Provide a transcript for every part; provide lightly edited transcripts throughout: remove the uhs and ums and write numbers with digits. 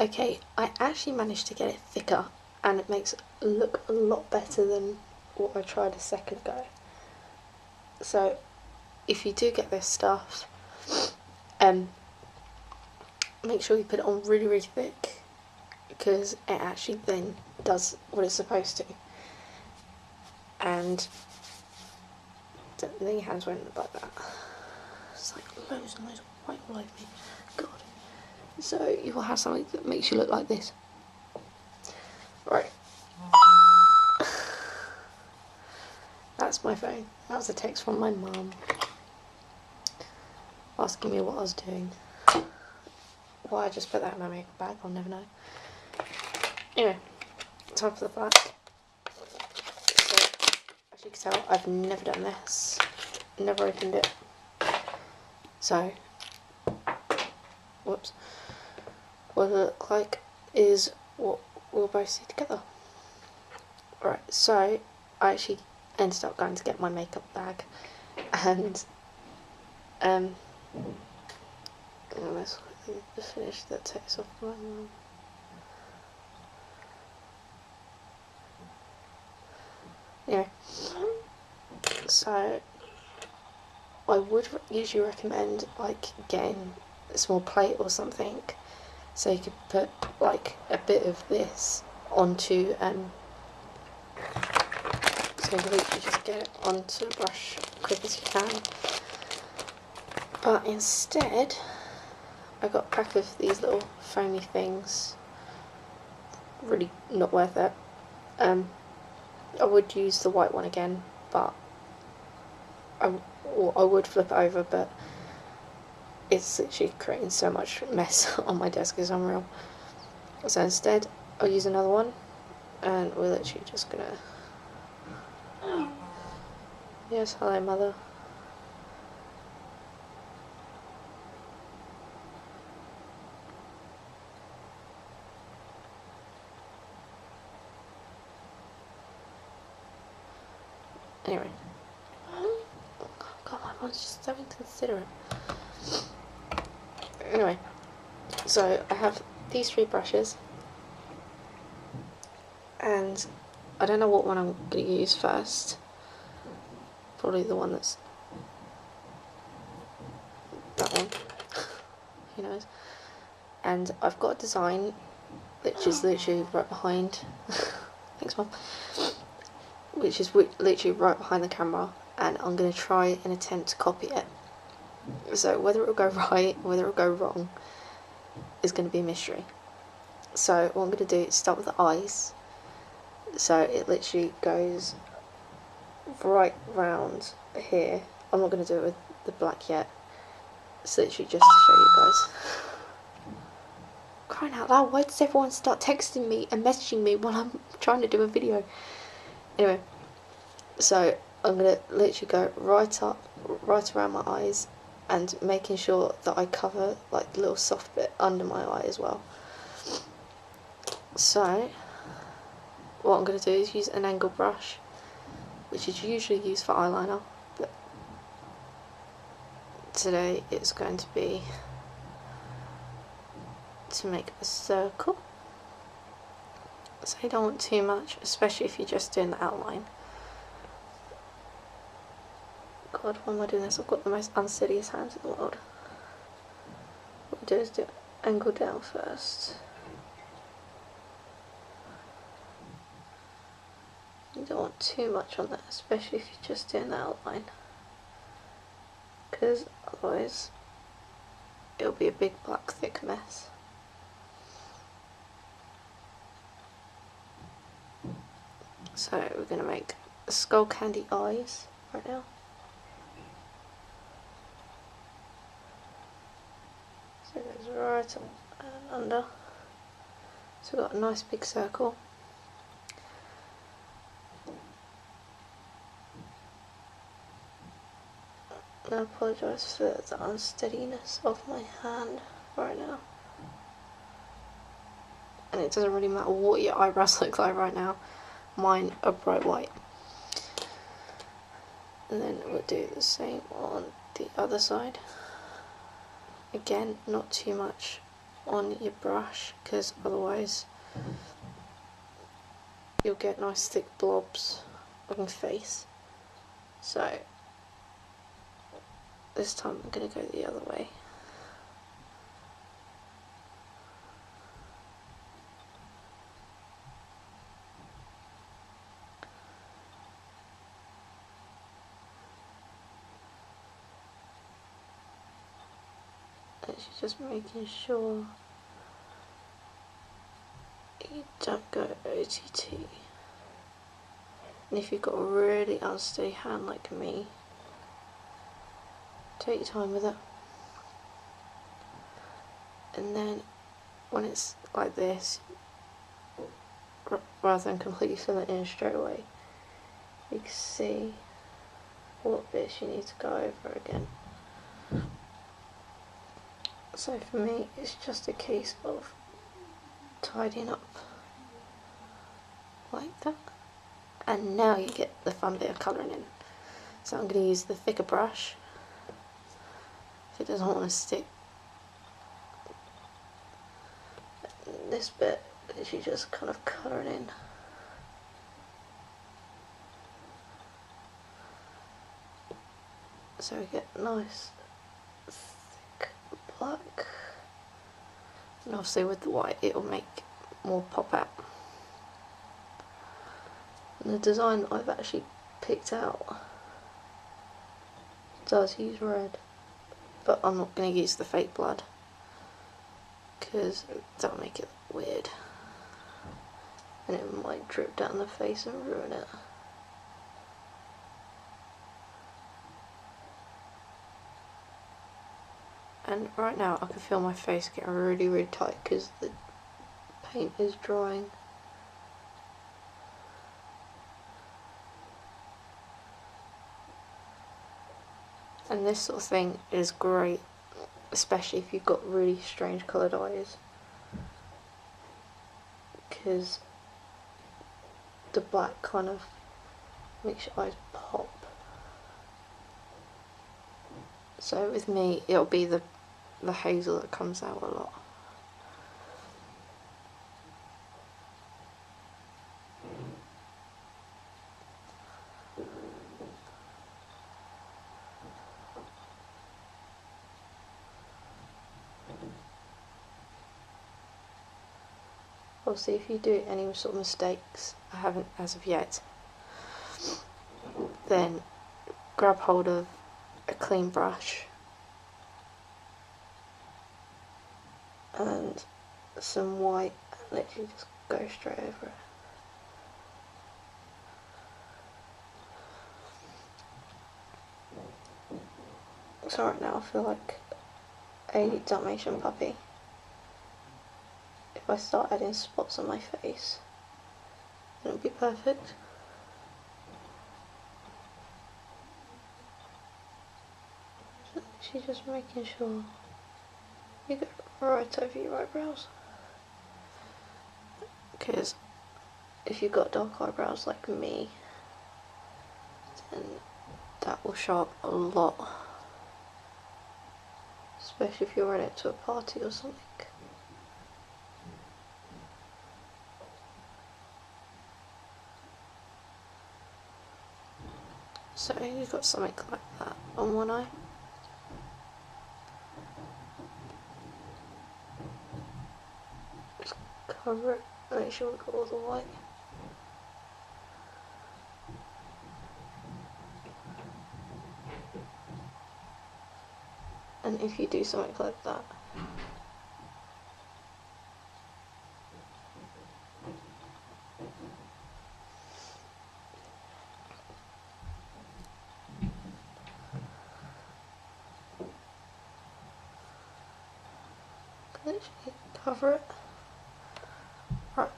Okay, I actually managed to get it thicker, and it makes it look a lot better than what I tried a second ago. So if you do get this stuff, make sure you put it on really, really thick, because it actually then does what it's supposed to. And then your hands won't like that. It's like loads and loads of white all over me. God. So you will have something that makes you look like this. Right. That's my phone. That was a text from my mum asking me what I was doing. Why I just put that in my makeup bag, I'll never know. Anyway, time for the black. So, as you can tell, I've never done this. Never opened it. So, whoops. What it looks like is what we'll both see together. Right, so I actually ended up going to get my makeup bag, and let's quickly finish that text off my mum. Anyway, so I would usually recommend like getting a small plate or something, so you could put like a bit of this onto so you literally just get it onto the brush as quick as you can. But instead, I got a pack of these little foamy things. Really not worth it. I would use the white one again, but I would flip it over, but it's literally creating so much mess on my desk, it's unreal. So instead, I'll use another one, and we're literally just gonna... Yes, hello mother. Anyway. God, my mum's just so inconsiderate. Anyway, so I have these 3 brushes, and I don't know what one I'm going to use first. Probably the one that's that one. Who knows? And I've got a design which is literally right behind. Thanks, Mum. Which is literally right behind the camera, and I'm going to try and attempt to copy it. So whether it will go right, whether it will go wrong, is going to be a mystery. So what I'm going to do is start with the eyes. So it literally goes right round here. I'm not going to do it with the black yet. It's literally just to show you guys. Crying out loud, why does everyone start texting me and messaging me while I'm trying to do a video? Anyway, so I'm going to literally go right up, right around my eyes, and making sure that I cover like the little soft bit under my eye as well. So what I'm going to do is use an angle brush, which is usually used for eyeliner, but today it's going to be to make a circle. So you don't want too much, especially if you're just doing the outline. God, why am I doing this? I've got the most unsteadiest hands in the world. What we do is do angle down first. You don't want too much on that, especially if you're just doing the outline, because otherwise it'll be a big black thick mess. So we're going to make skull candy eyes right now. So it goes right up and under. So we've got a nice big circle. I apologise for the unsteadiness of my hand right now. And it doesn't really matter what your eyebrows look like right now. Mine are bright white. And then we'll do the same on the other side. Again, not too much on your brush, because otherwise you'll get nice thick blobs on your face. So this time I'm going to go the other way. It's just making sure you don't go OTT. And if you've got a really unsteady hand like me, take your time with it. And then when it's like this, rather than completely fill it in straight away, you can see what bits you need to go over again. So for me, it's just a case of tidying up like that. And now you get the fun bit of colouring in. So I'm going to use the thicker brush. If it doesn't want to stick, this bit is you just kind of colouring in. So we get nice thick black. And obviously with the white it will make more pop out. And the design that I've actually picked out does use red, but I'm not going to use the fake blood because that'll make it weird and it might drip down the face and ruin it. And right now I can feel my face getting really tight because the paint is drying. And this sort of thing is great, especially if you've got really strange coloured eyes, because the black kind of makes your eyes pop. So with me it'll be the hazel that comes out a lot. Obviously if you do any sort of mistakes, I haven't as of yet, then grab hold of a clean brush and some white and literally just go straight over it. So right now I feel like a Dalmatian puppy. If I start adding spots on my face, then it'll be perfect. So she's just making sure you go right over your eyebrows, because if you've got dark eyebrows like me, then that will show up a lot, especially if you're wearing it to a party or something. So you've got something like that on one eye. Just cover it, make sure we've got all the white. And if you do something like that, literally cover it right.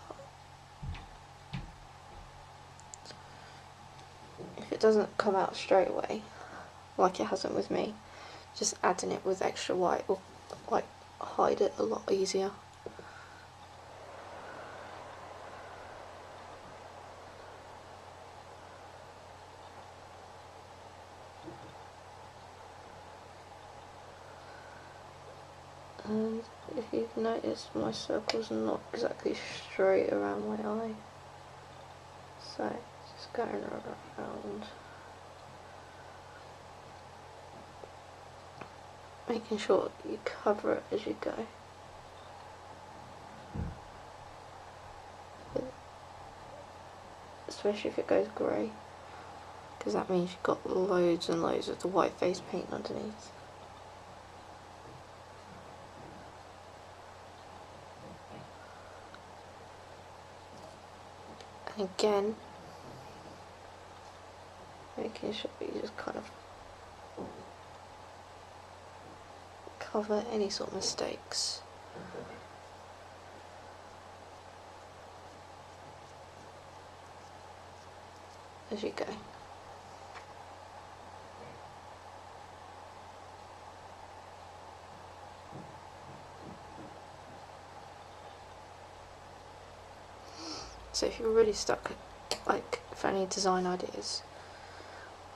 If it doesn't come out straight away, like it hasn't with me, just adding it with extra white will like hide it a lot easier. And if you've noticed, my circle's not exactly straight around my eye. So, just going around. Making sure you cover it as you go. Especially if it goes grey, because that means you've got loads and loads of the white face paint underneath. And again, making sure you just kind of cover any sort of mistakes. As you go. So if you're really stuck, like for any design ideas,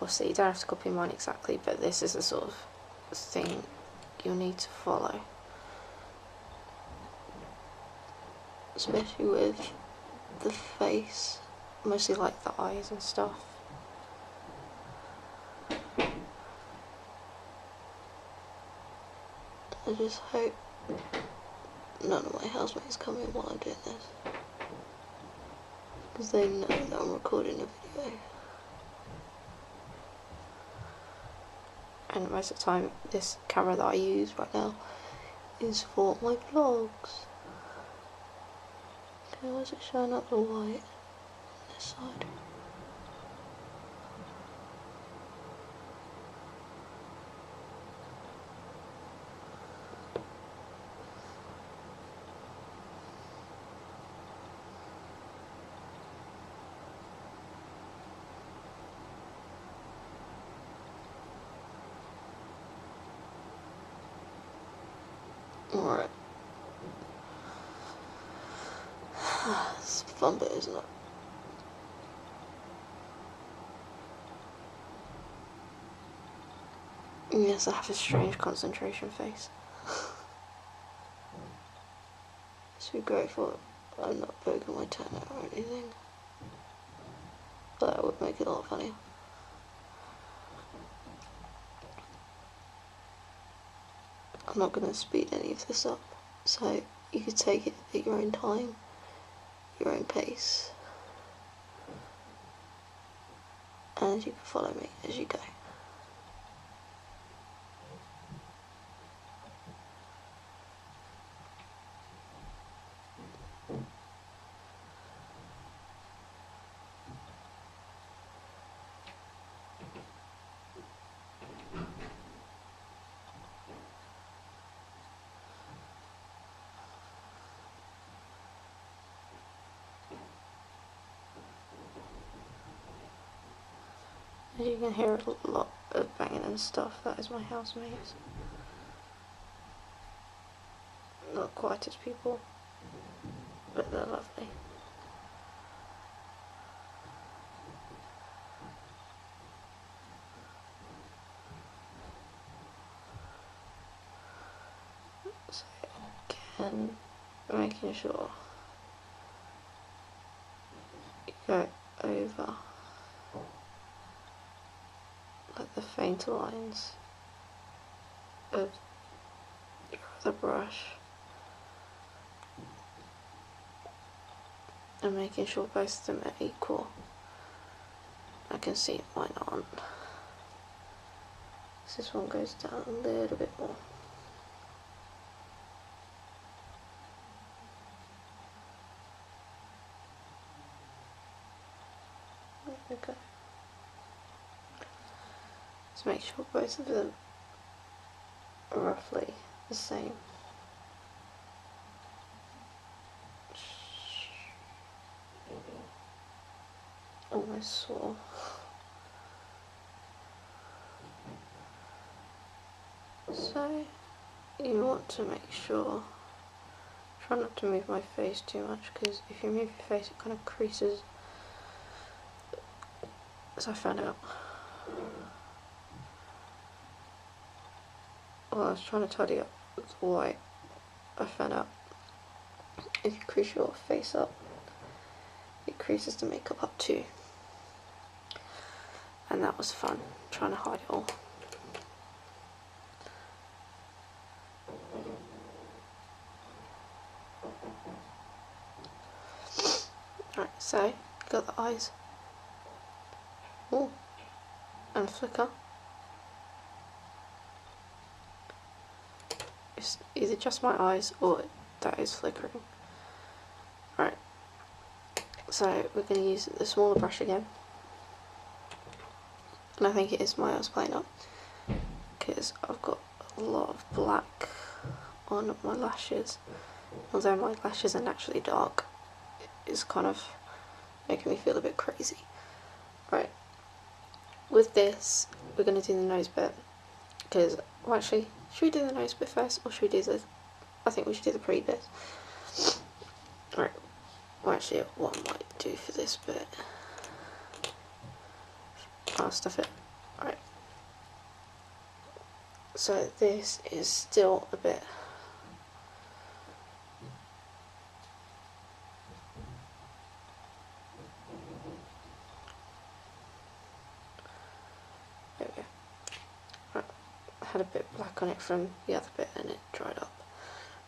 obviously you don't have to copy mine exactly, but this is the sort of thing you'll need to follow. Especially with the face, mostly like the eyes and stuff. I just hope none of my housemates come in while I'm doing this, because they know that I'm recording a video. And most of the time this camera that I use right now is for my vlogs. Okay, why is it showing up the white on this side? Alright. It's a fun bit, isn't it? Yes, I have a strange concentration face. Just be grateful I'm not poking my tongue out or anything. That would make it a lot funnier. I'm not going to speed any of this up, so you could take it at your own time, your own pace, and you can follow me as you go. As you can hear a lot of banging and stuff, that is my housemates. Not quite as people, but they're lovely. So again, making sure you go over like the fainter lines of your other brush, and making sure both of them are equal. I can see mine aren't. This one goes down a little bit more. Okay. So make sure both of them are roughly the same. Almost swore. So you want to make sure, try not to move my face too much, because if you move your face it kind of creases, as I found out. Well, I was trying to tidy up the white I found out if you crease your face up, it creases the makeup up too. And that was fun, trying to hide it all. Right, so got the eyes. Oh, and flicker. It's either just my eyes or that is flickering. Right, so we're going to use the smaller brush again. And I think it is my eyes playing up, because I've got a lot of black on my lashes. Although my lashes are naturally dark, it's kind of making me feel a bit crazy. Right, with this we're going to do the nose bit, because, well, actually, should we do the nose bit first, or should we do the, I think we should do the pre bit. Right, well, actually what I might do for this bit, I'll stuff it. Right, so this is still a bit, there we go. Right, I had a bit black on it from the other bit and it dried up.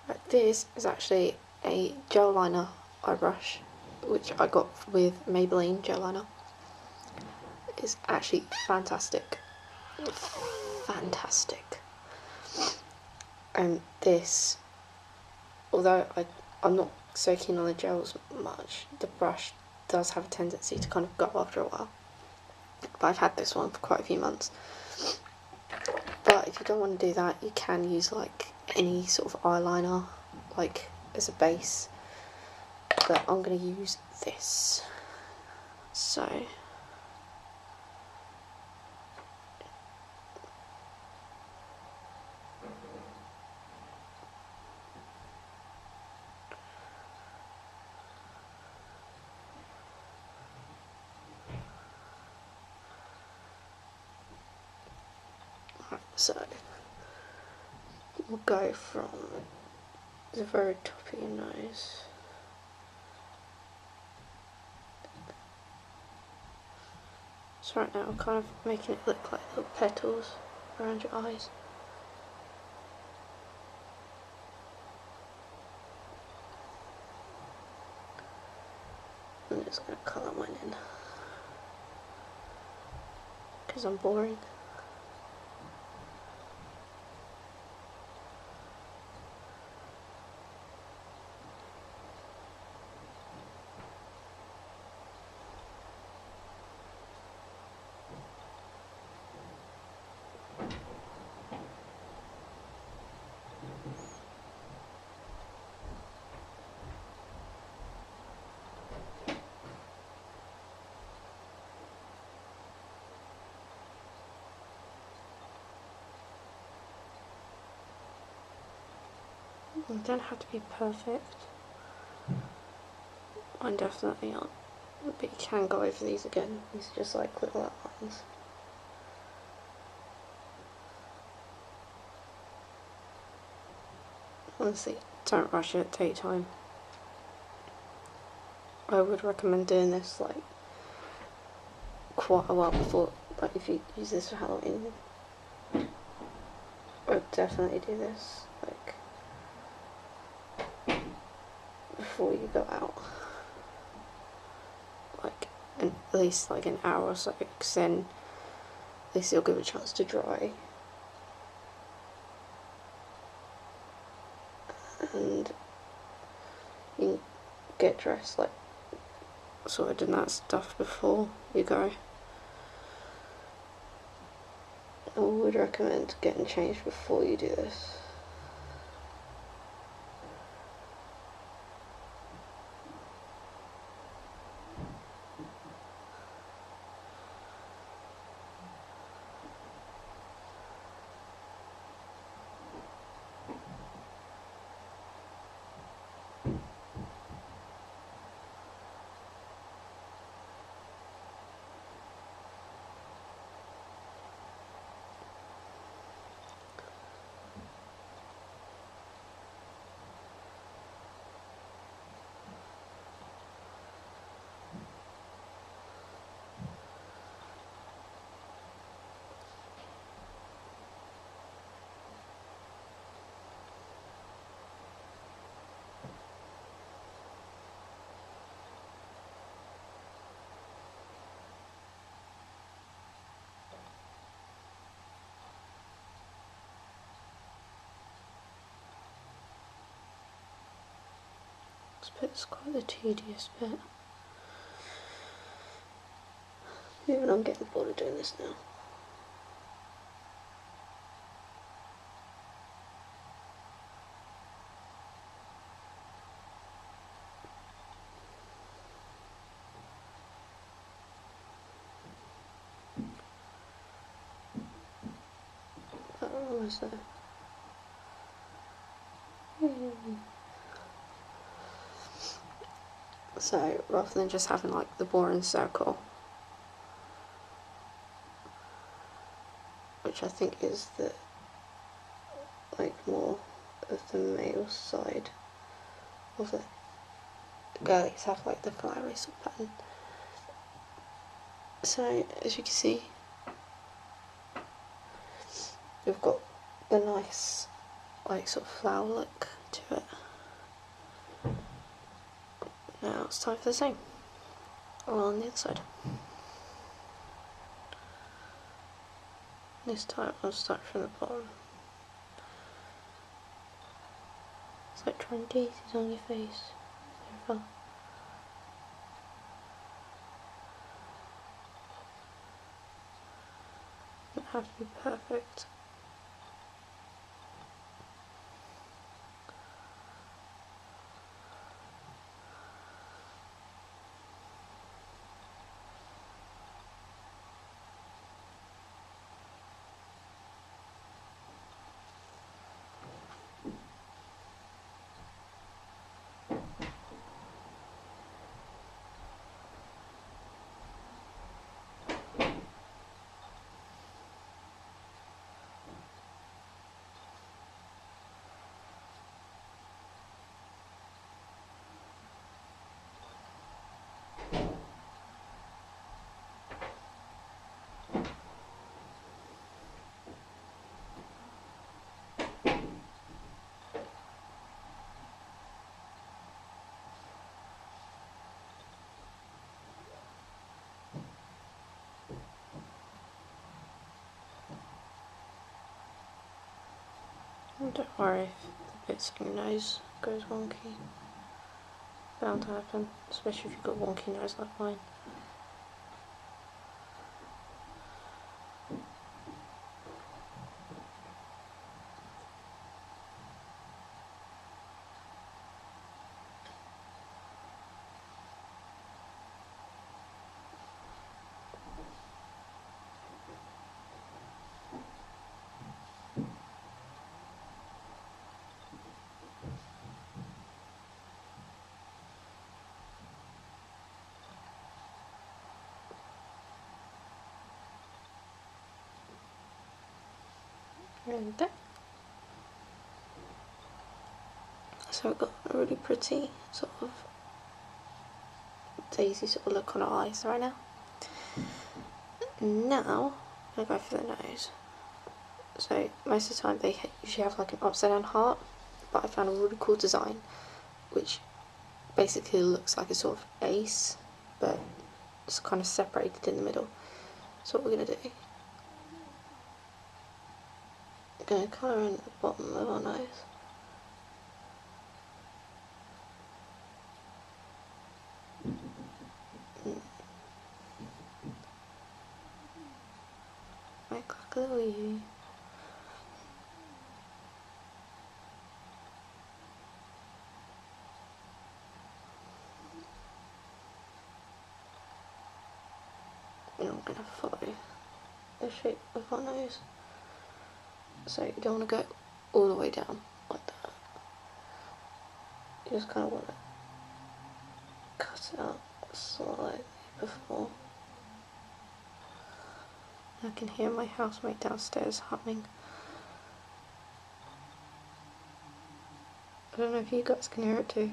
Right, this is actually a gel liner eye brush, which I got with Maybelline gel liner. It's actually fantastic. Fantastic. And this, although I'm not so keen on the gels much, the brush does have a tendency to kind of go after a while. But I've had this one for quite a few months. But if you don't want to do that, you can use like any sort of eyeliner, like as a base. But I'm going to use this. So we'll go from the very top of your nose. So right now I'm kind of making it look like little petals around your eyes. I'm just going to colour mine in, because I'm boring. You don't have to be perfect. Mine definitely aren't. But you can go over these again. These are just like little outlines. Honestly, don't rush it, take time. I would recommend doing this like quite a while before, like if you use this for Halloween, I would definitely do this like before you go out, like at least like an hour or so, because then at least it'll give it a chance to dry. And you can get dressed, like sort of doing that stuff before you go. I would recommend getting changed before you do this. This bit's quite the tedious bit. Even I'm getting bored of doing this now. Almost there. So rather than just having like the boring circle, which I think is the like more of the male side of it, the girlies have like the flowery sort of pattern. So as you can see, we've got the nice like sort of flower look to it. Now it's time for the same, all on the inside. This time I'll start from the bottom. It's like drawing daisies on your face. So far. Doesn't have to be perfect. And don't worry if the bits on your nose goes wonky. Bound to happen, especially if you've got a wonky nose like mine. And there. So we've got a really pretty sort of daisy sort of look on our eyes right now. Now I'm going to go for the nose. So most of the time they usually have like an upside down heart, but I found a really cool design which basically looks like a sort of ace, but it's kind of separated in the middle. So what we're going to do, we're going to colour in the bottom of our nose. Make like a little U. And I'm going to follow the shape of our nose. So you don't want to go all the way down like that. You just kind of want to cut it out slightly before. I can hear my housemate downstairs humming. I don't know if you guys can hear it too.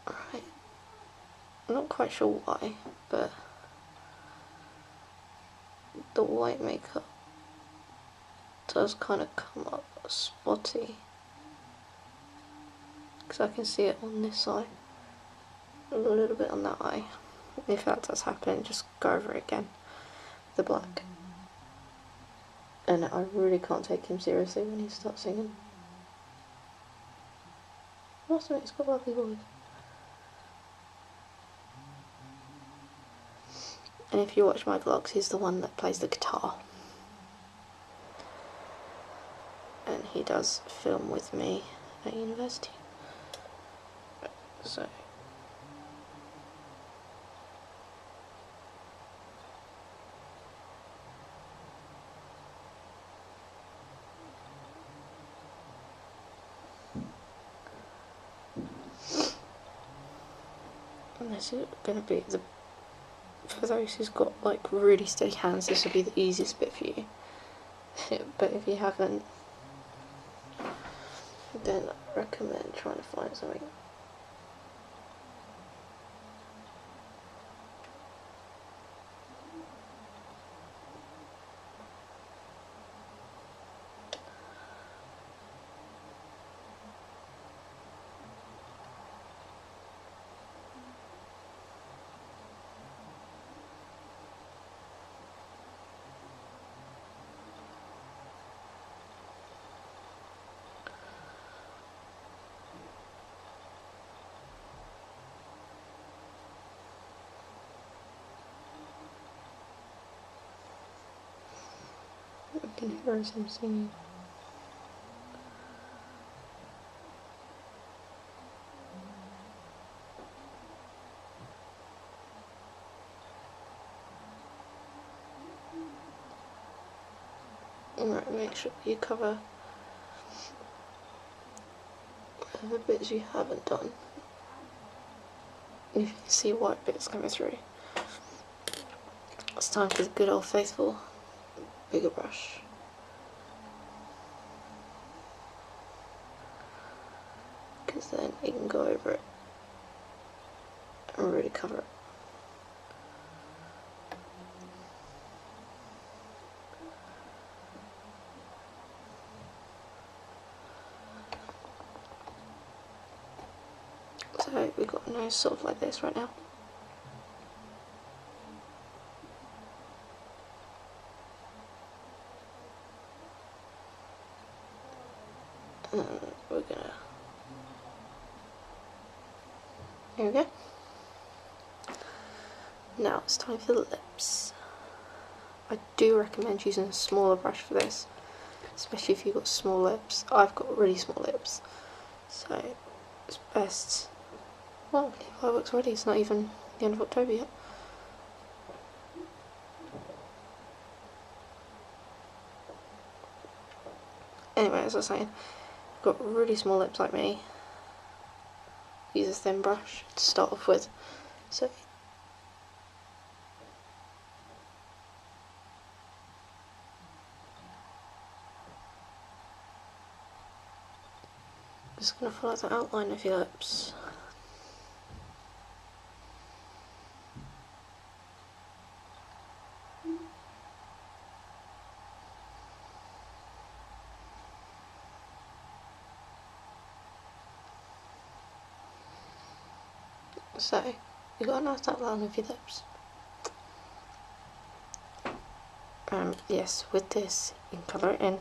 Right. I'm not quite sure why, but the white makeup does kind of come up spotty. Because I can see it on this side, a little bit on that eye. If that does happen, just go over it again, the black. And I really can't take him seriously when he starts singing. Must admit, he's got a lovely voice. And if you watch my vlogs, he's the one that plays the guitar. And he does film with me at university. So and this is going to be the, for those who's got like really steady hands, this will be the easiest bit for you. But if you haven't, then I recommend trying to find something. I can hear some singing. Alright, make sure you cover the bits you haven't done. You can see white bits coming through. It's time for the good old faithful bigger brush. Because then you can go over it and really cover it. So we've got a nose sort of like this right now. And we're gonna, here we go. Now it's time for the lips. I do recommend using a smaller brush for this, especially if you've got small lips. I've got really small lips, so it's best. Well, fireworks already, it's not even the end of October yet. Anyway, as I was saying, I've got really small lips like me. Use a thin brush to start off with. So I'm just going to follow the outline of your lips. So, you've got a nice outline of your lips. Yes, with this, you can colour it in.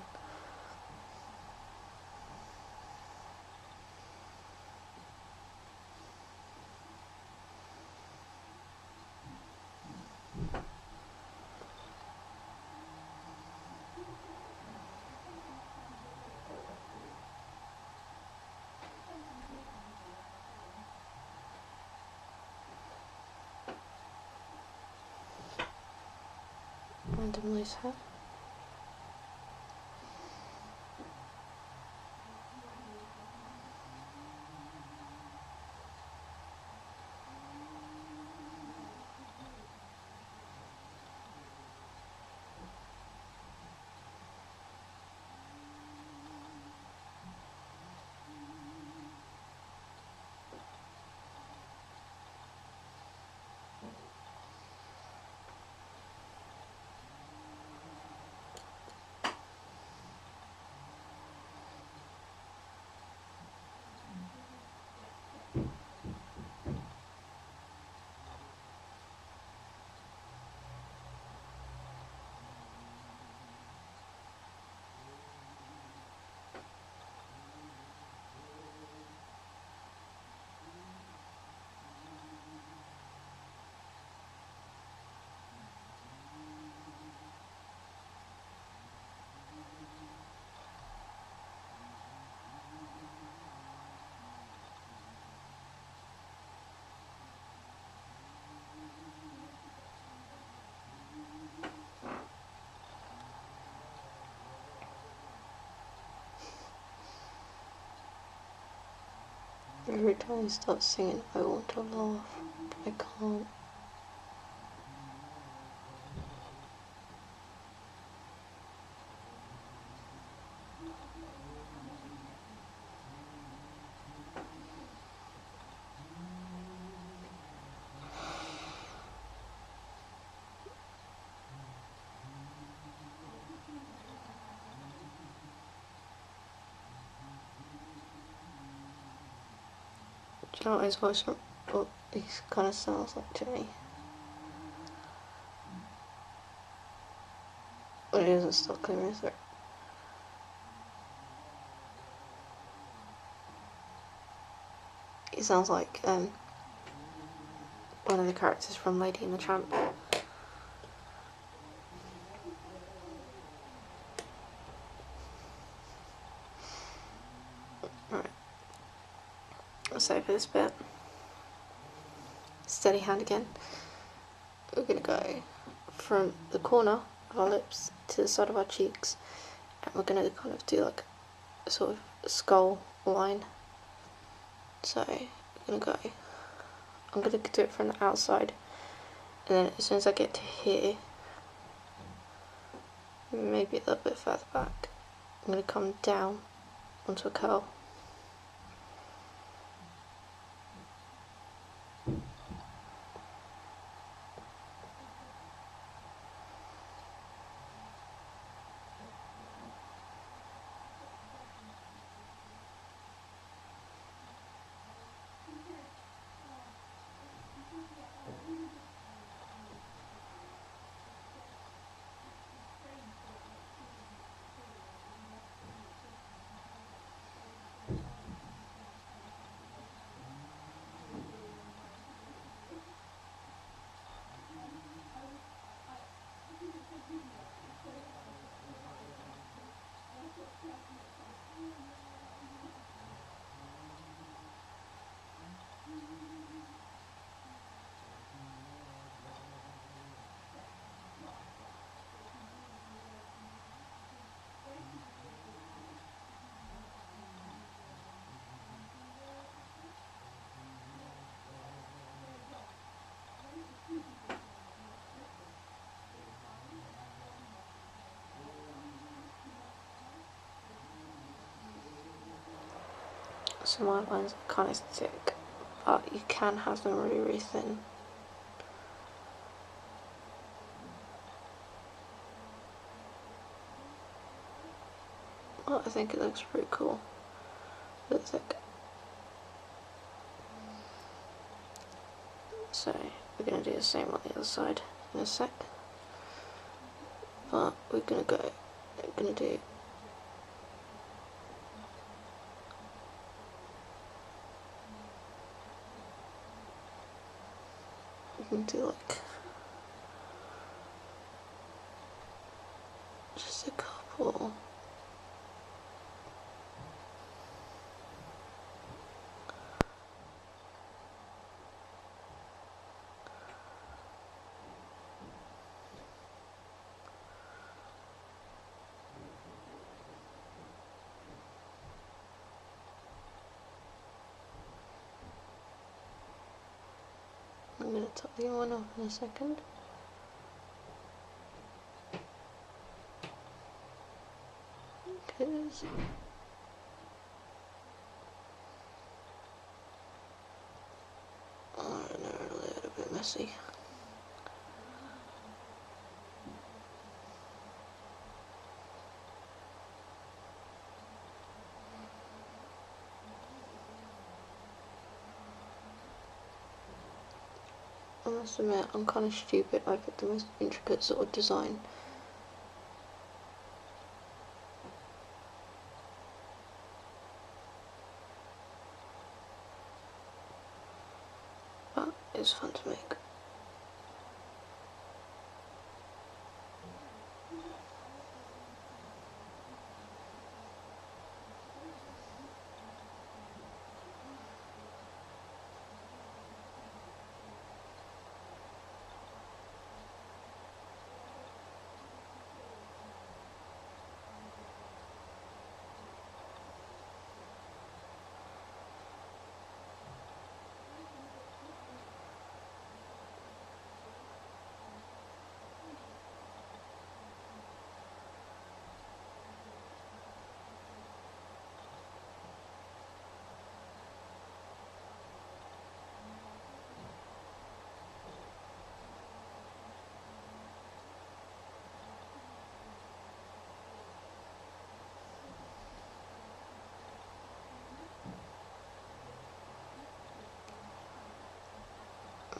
Random loose hair. Every time I start singing, I want to laugh, but I can't. Do you know what his voice, what he kind of sounds like to me? When he doesn't stop clearing his throat. He sounds like one of the characters from Lady and the Tramp. Right, so for this bit, steady hand again. We're going to go from the corner of our lips to the side of our cheeks, and we're going to kind of do like a sort of skull line. So we're going to go, I'm going to do it from the outside, and then as soon as I get to here, maybe a little bit further back, I'm going to come down onto a curl. So my lines are kind of thick, but you can have them really, really thin. Well, I think it looks pretty cool. A bit thick. So we're going to do the same on the other side in a sec. But we're going to do we can do like just a couple. I'm going to top the other one off in a second. Because I don't know, a little bit messy. I must admit, I'm kind of stupid. I picked the most intricate sort of design. But it's fun to make.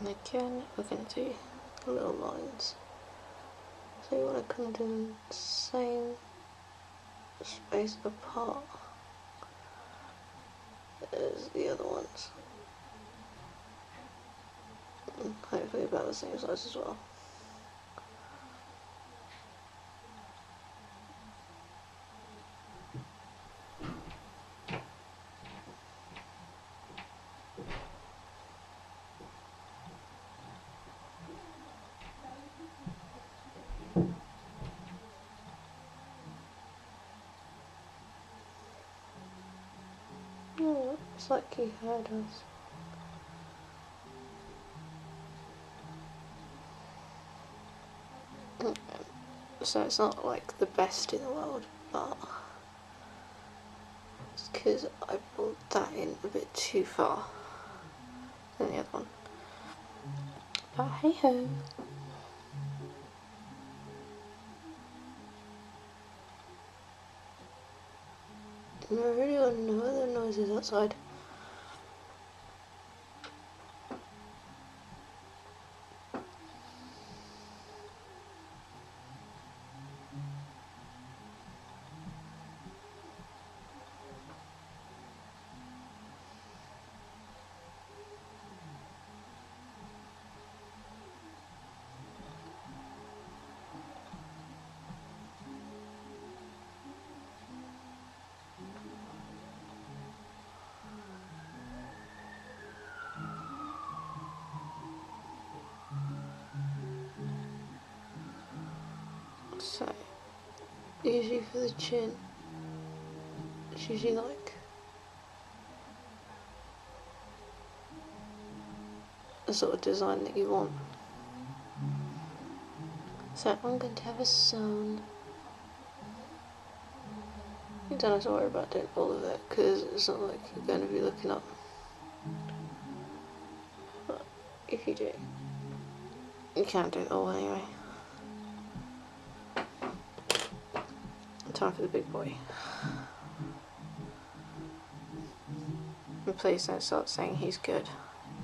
And again, we're going to do little lines. So you want to come down the same space apart as the other ones. And hopefully about the same size as well. Oh, it's like he heard us. So it's not like the best in the world, but it's because I brought that in a bit too far than the other one. But hey ho. I really want to know what the noise is outside. So, usually for the chin, it's usually like the sort of design that you want. So I'm going to have a sewn. You don't have to worry about doing all of it because it's not like you're going to be looking up. But if you do, you can do it all anyway. Time for the big boy. And please don't start saying he's good.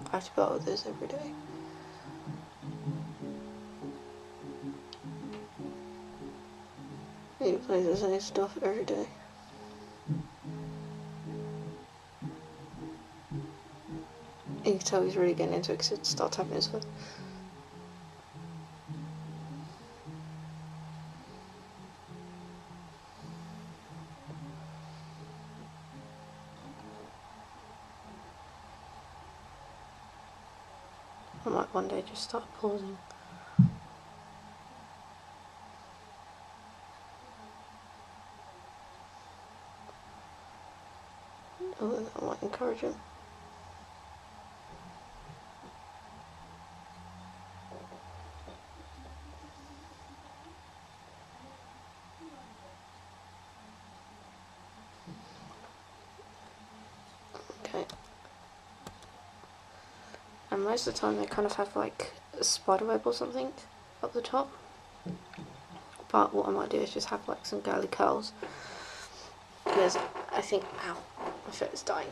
I have to go out with this every day. He plays the same stuff every day. You can tell he's really getting into it because it starts tapping his foot. I might one day just start pausing. Although that might encourage him. Okay. And most of the time they kind of have like a spider web or something up the top. But what I might do is just have like some girly curls. Because I think, ow, my foot is dying.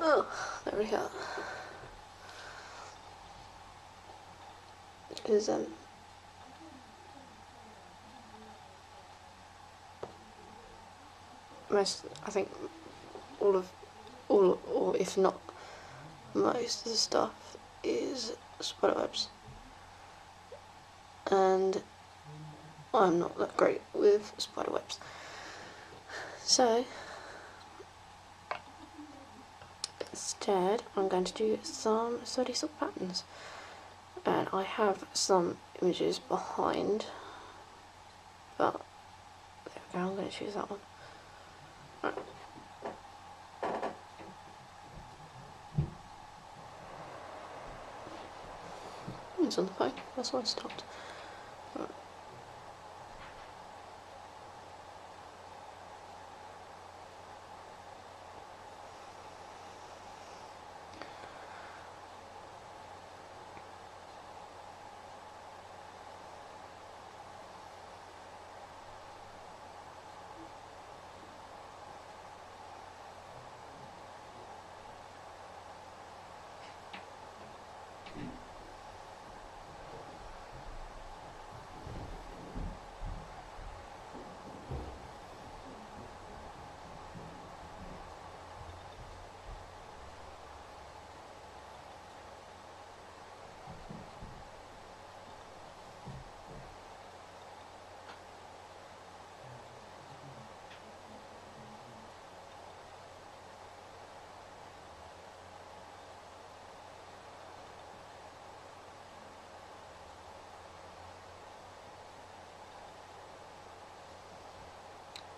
Oh, there we go. Because I think all, or if not most of the stuff is spider webs. And I'm not that great with spider webs. So instead I'm going to do some study silk patterns. And I have some images behind, but there we go, I'm going to choose that one. Right. It's on the phone, that's why I stopped. Right.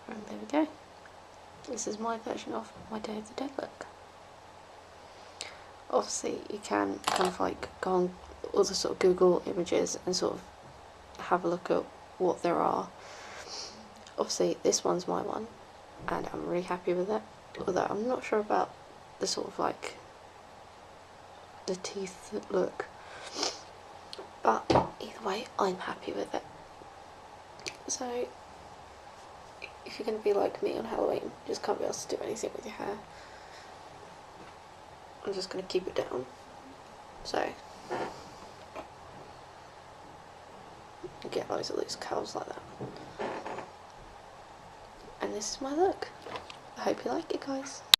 And there we go. This is my version of my Day of the Dead look. Obviously you can kind of like go on all the sort of Google images and sort of have a look at what there are. Obviously this one's my one and I'm really happy with it, although I'm not sure about the sort of like the teeth look, but either way I'm happy with it. So if you're going to be like me on Halloween, you just can't be asked to do anything with your hair, I'm just going to keep it down. So you get loads of loose curls like that. And this is my look. I hope you like it, guys.